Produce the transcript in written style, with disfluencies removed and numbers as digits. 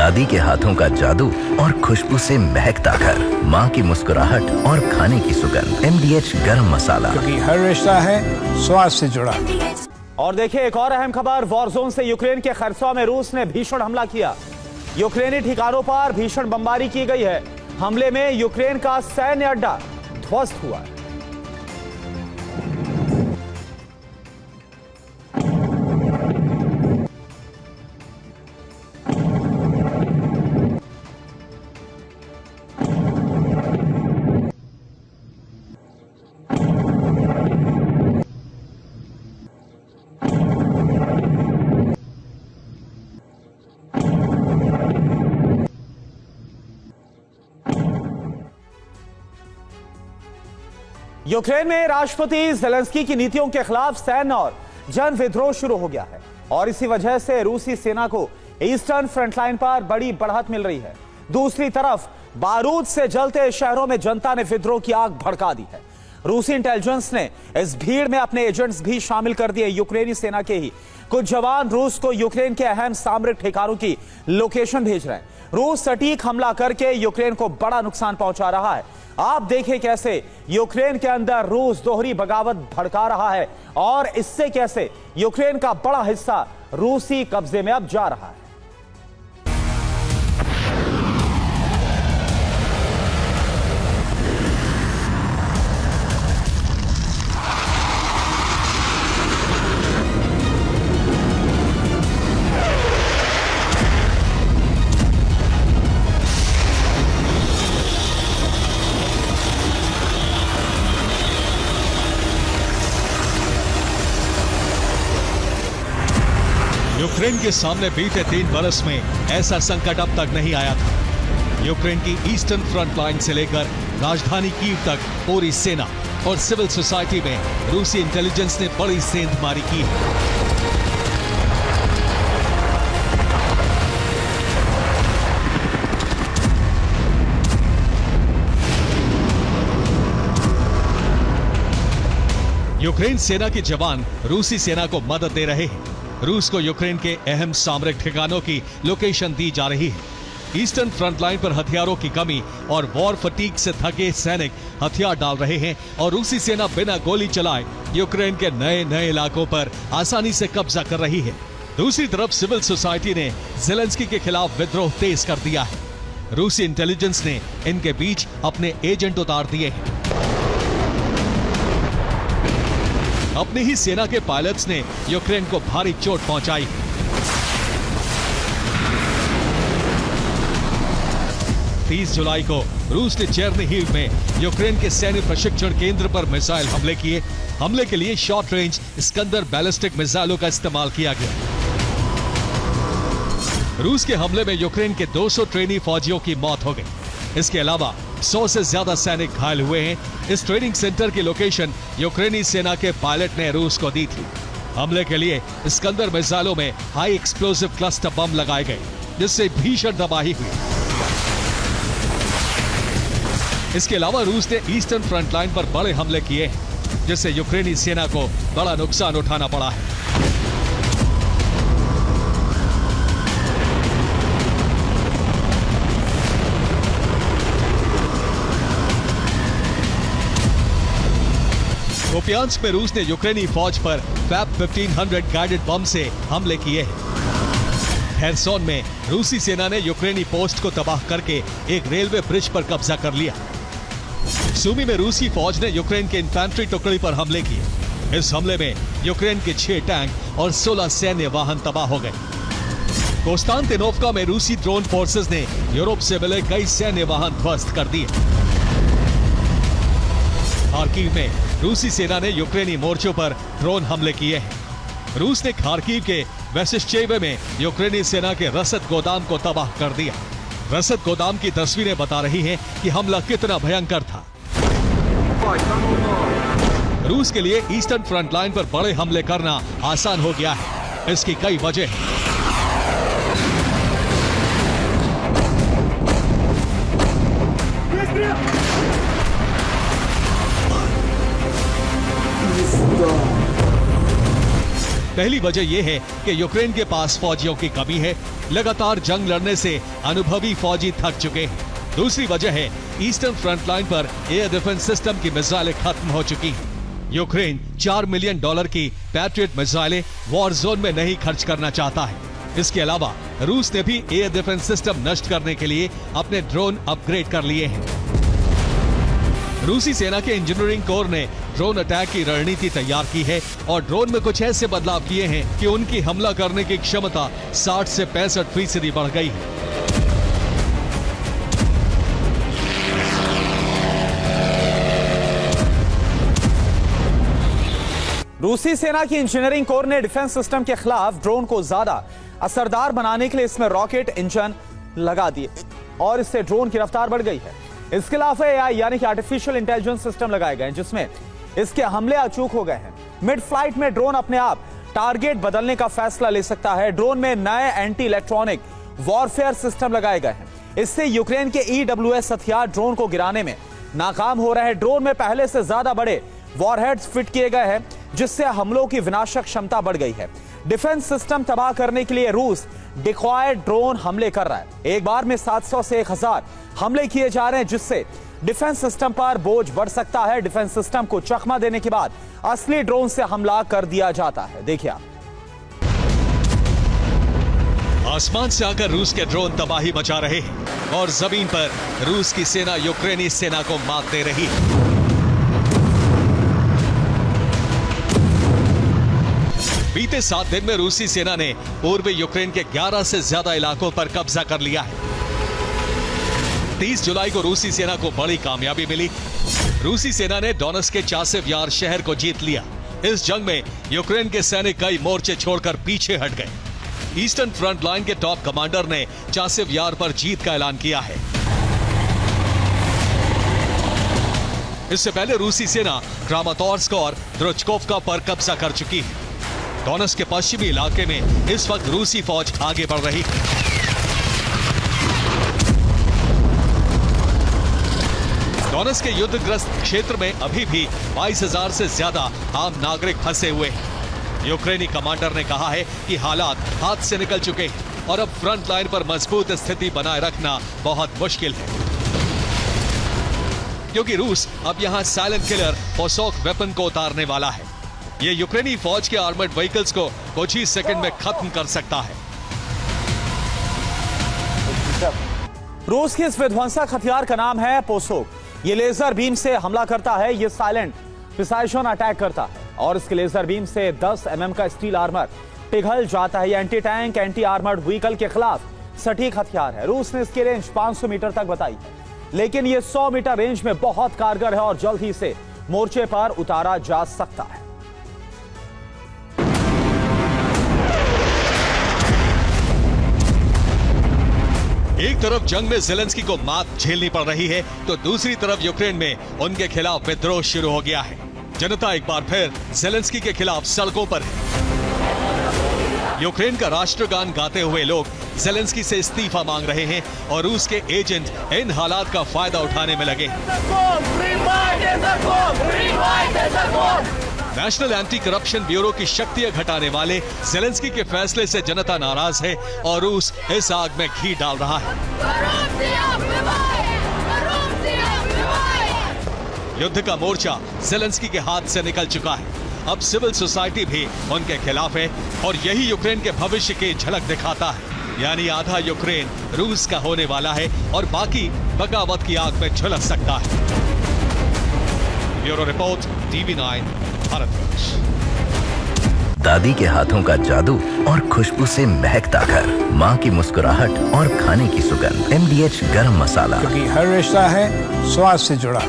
दादी के हाथों का जादू और खुशबू से महकता घर, माँ की मुस्कुराहट और खाने की सुगंध। MDH गरम मसाला, क्योंकि हर रिश्ता है स्वाद से जुड़ा। और देखिए एक और अहम खबर, वॉर जोन से यूक्रेन के खरसों में रूस ने भीषण हमला किया। यूक्रेनी ठिकानों पर भीषण बमबारी की गई है। हमले में यूक्रेन का सैन्य अड्डा ध्वस्त हुआ है। यूक्रेन में राष्ट्रपति ज़ेलेंस्की की नीतियों के खिलाफ सैन्य और जन विद्रोह शुरू हो गया है और इसी वजह से रूसी सेना को ईस्टर्न फ्रंटलाइन पर बड़ी बढ़त मिल रही है। दूसरी तरफ बारूद से जलते शहरों में जनता ने विद्रोह की आग भड़का दी है। रूसी इंटेलिजेंस ने इस भीड़ में अपने एजेंट्स भी शामिल कर दिए। यूक्रेनी सेना के ही कुछ जवान रूस को यूक्रेन के अहम सामरिक ठिकानों की लोकेशन भेज रहे हैं। रूस सटीक हमला करके यूक्रेन को बड़ा नुकसान पहुंचा रहा है। आप देखें कैसे यूक्रेन के अंदर रूस दोहरी बगावत भड़का रहा है और इससे कैसे यूक्रेन का बड़ा हिस्सा रूसी कब्जे में अब जा रहा है। यूक्रेन के सामने बीते 3 बरस में ऐसा संकट अब तक नहीं आया था। यूक्रेन की ईस्टर्न फ्रंट लाइन से लेकर राजधानी कीव तक पूरी सेना और सिविल सोसाइटी में रूसी इंटेलिजेंस ने बड़ी सेंधमारी की है। यूक्रेन सेना के जवान रूसी सेना को मदद दे रहे हैं। रूस को यूक्रेन के अहम सामरिक ठिकानों की लोकेशन दी जा रही है। ईस्टर्न फ्रंट लाइन पर हथियारों की कमी और वॉर फटीग से थके सैनिक हथियार डाल रहे हैं और रूसी सेना बिना गोली चलाए यूक्रेन के नए नए इलाकों पर आसानी से कब्जा कर रही है। दूसरी तरफ सिविल सोसाइटी ने ज़ेलेंस्की के खिलाफ विद्रोह तेज कर दिया है। रूसी इंटेलिजेंस ने इनके बीच अपने एजेंट उतार दिए हैं। अपनी ही सेना के पायलट्स ने यूक्रेन को भारी चोट पहुंचाई। तीस जुलाई को रूस ने चेर्निहिव में यूक्रेन के सैन्य प्रशिक्षण केंद्र पर मिसाइल हमले किए। हमले के लिए शॉर्ट रेंज स्कंदर बैलिस्टिक मिसाइलों का इस्तेमाल किया गया। रूस के हमले में यूक्रेन के 200 ट्रेनी फौजियों की मौत हो गई। इसके अलावा 100 से ज्यादा सैनिक घायल हुए हैं। इस ट्रेनिंग सेंटर की लोकेशन यूक्रेनी सेना के पायलट ने रूस को दी थी। हमले के लिए स्कंदर मिसाइलों में हाई एक्सप्लोसिव क्लस्टर बम लगाए गए, जिससे भीषण तबाही हुई। इसके अलावा रूस ने ईस्टर्न फ्रंट लाइन पर बड़े हमले किए हैं, जिससे यूक्रेनी सेना को बड़ा नुकसान उठाना पड़ा है। कुपियांस्क में रूस ने यूक्रेनी फौज पर फैब 1500 गाइडेड बम से हमले किए हैं। हेरसोन में रूसी सेना ने यूक्रेनी पोस्ट को तबाह करके एक रेलवे ब्रिज पर कब्जा कर लिया। सूमी में रूसी फौज ने यूक्रेन के इन्फेंट्री टुकड़ी पर हमले किए। इस हमले में यूक्रेन के 6 टैंक और 16 सैन्य वाहन तबाह हो गए। कोस्तांतिनोवका में रूसी ड्रोन फोर्सेस ने यूरोप से मिले कई सैन्य वाहन ध्वस्त कर दिए। खार्किव में रूसी सेना ने यूक्रेनी मोर्चों पर ड्रोन हमले किए हैं। रूस ने खार्किव के वेसिश्चेवे में यूक्रेनी सेना के रसद गोदाम को तबाह कर दिया। रसद गोदाम की तस्वीरें बता रही हैं कि हमला कितना भयंकर था। रूस के लिए ईस्टर्न फ्रंट लाइन पर बड़े हमले करना आसान हो गया है। इसकी कई वजह हैं। पहली वजह यह है कि यूक्रेन के पास फौजियों की कमी है। लगातार जंग लड़ने से अनुभवी फौजी थक चुके हैं। दूसरी वजह है ईस्टर्न फ्रंट लाइन पर एयर डिफेंस सिस्टम की मिसाइलें खत्म हो चुकी हैं। यूक्रेन $4 मिलियन की पैट्रियट मिसाइलें वॉर जोन में नहीं खर्च करना चाहता है। इसके अलावा रूस ने भी एयर डिफेंस सिस्टम नष्ट करने के लिए अपने ड्रोन अपग्रेड कर लिए हैं। रूसी सेना के इंजीनियरिंग कोर ने ड्रोन अटैक की रणनीति तैयार की है और ड्रोन में कुछ ऐसे बदलाव किए हैं कि उनकी हमला करने की क्षमता 60 से 65% बढ़ गई है। रूसी सेना की इंजीनियरिंग कोर ने डिफेंस सिस्टम के खिलाफ ड्रोन को ज्यादा असरदार बनाने के लिए इसमें रॉकेट इंजन लगा दिए और इससे ड्रोन की रफ्तार बढ़ गई है। इसके अलावा एआई यानी कि आर्टिफिशियल इंटेलिजेंस सिस्टम लगाए गए हैं जिसमें इसके हमले अचूक हो गए हैं। मिड फ्लाइट में ड्रोन अपने आप टारगेट बदलने का फैसला ले सकता है। ड्रोन में नए एंटी इलेक्ट्रॉनिक वॉरफेयर सिस्टम लगाए गए हैं। इससे यूक्रेन के EWS हथियार ड्रोन को गिराने में नाकाम हो रहे हैं। ड्रोन में पहले से ज्यादा बड़े वॉरहेड्स फिट किए गए हैं जिससे हमलों की विनाशक क्षमता बढ़ गई है। डिफेंस सिस्टम तबाह करने के लिए रूस डिकॉय ड्रोन हमले कर रहा है। एक बार में 700 से 1000 हमले किए जा रहे हैं जिससे डिफेंस सिस्टम पर बोझ बढ़ सकता है। डिफेंस सिस्टम को चकमा देने के बाद असली ड्रोन से हमला कर दिया जाता है। देखिए आप। आसमान से आकर रूस के ड्रोन तबाही मचा रहे हैं और जमीन पर रूस की सेना यूक्रेनी सेना को मात दे रही है। बीते 7 दिन में रूसी सेना ने पूर्वी यूक्रेन के 11 से ज्यादा इलाकों पर कब्जा कर लिया है। 30 जुलाई को रूसी सेना को बड़ी कामयाबी मिली। रूसी सेना ने डोनेट्स्क के चासिव यार शहर को जीत लिया। इस जंग में यूक्रेन के सैनिक कई मोर्चे छोड़कर पीछे हट गए। ईस्टर्न फ्रंट लाइन के टॉप कमांडर ने चासिव यार पर जीत का ऐलान किया है। इससे पहले रूसी सेना क्रामातोर्स्क और द्रोचकोव्का पर कब्जा कर चुकी है। डोनेट्स्क के पश्चिमी इलाके में इस वक्त रूसी फौज आगे बढ़ रही है। डोनेट्स्क के युद्धग्रस्त क्षेत्र में अभी भी 22,000 से ज्यादा आम नागरिक फंसे हुए हैं। यूक्रेनी कमांडर ने कहा है कि हालात हाथ से निकल चुके हैं और अब फ्रंट लाइन पर मजबूत स्थिति बनाए रखना बहुत मुश्किल है, क्योंकि रूस अब यहां साइलेंट किलर पोसोक वेपन को उतारने वाला है। ये यूक्रेनी फौज के आर्मर्ड व्हीकल्स को कुछ ही सेकंड में खत्म कर सकता है। रूस के इस विध्वंसक हथियार का नाम है पोसोक। ये लेजर बीम से हमला करता है। ये साइलेंट प्रिसाइजन अटैक करता है और इसके लेजर बीम से 10 mm का स्टील आर्मर पिघल जाता है। ये anti tank anti armoured vehicle के खिलाफ सटीक हथियार है। रूस ने इसकी रेंज 500 मीटर तक बताई है, लेकिन ये 100 मीटर रेंज में बहुत कारगर है और जल्द ही इसे मोर्चे पर उतारा जा सकता है। एक तरफ जंग में ज़ेलेंस्की को मात झेलनी पड़ रही है तो दूसरी तरफ यूक्रेन में उनके खिलाफ विद्रोह शुरू हो गया है। जनता एक बार फिर ज़ेलेंस्की के खिलाफ सड़कों पर है। यूक्रेन का राष्ट्रगान गाते हुए लोग ज़ेलेंस्की से इस्तीफा मांग रहे हैं और रूस के एजेंट इन हालात का फायदा उठाने में लगे। नेशनल एंटी करप्शन ब्यूरो की शक्तियां घटाने वाले ज़ेलेंस्की के फैसले से जनता नाराज है और रूस इस आग में घी डाल रहा है। युद्ध का मोर्चा ज़ेलेंस्की के हाथ से निकल चुका है। अब सिविल सोसाइटी भी उनके खिलाफ है और यही यूक्रेन के भविष्य की झलक दिखाता है। यानी आधा यूक्रेन रूस का होने वाला है और बाकी बगावत की आग में झुलस सकता है। Bureau report, TV9 Bharatvarsh. दादी के हाथों का जादू और खुशबू से महकता घर, माँ की मुस्कुराहट और खाने की सुगंध। MDH गरम मसाला, क्योंकि हर रिश्ता है स्वाद से जुड़ा।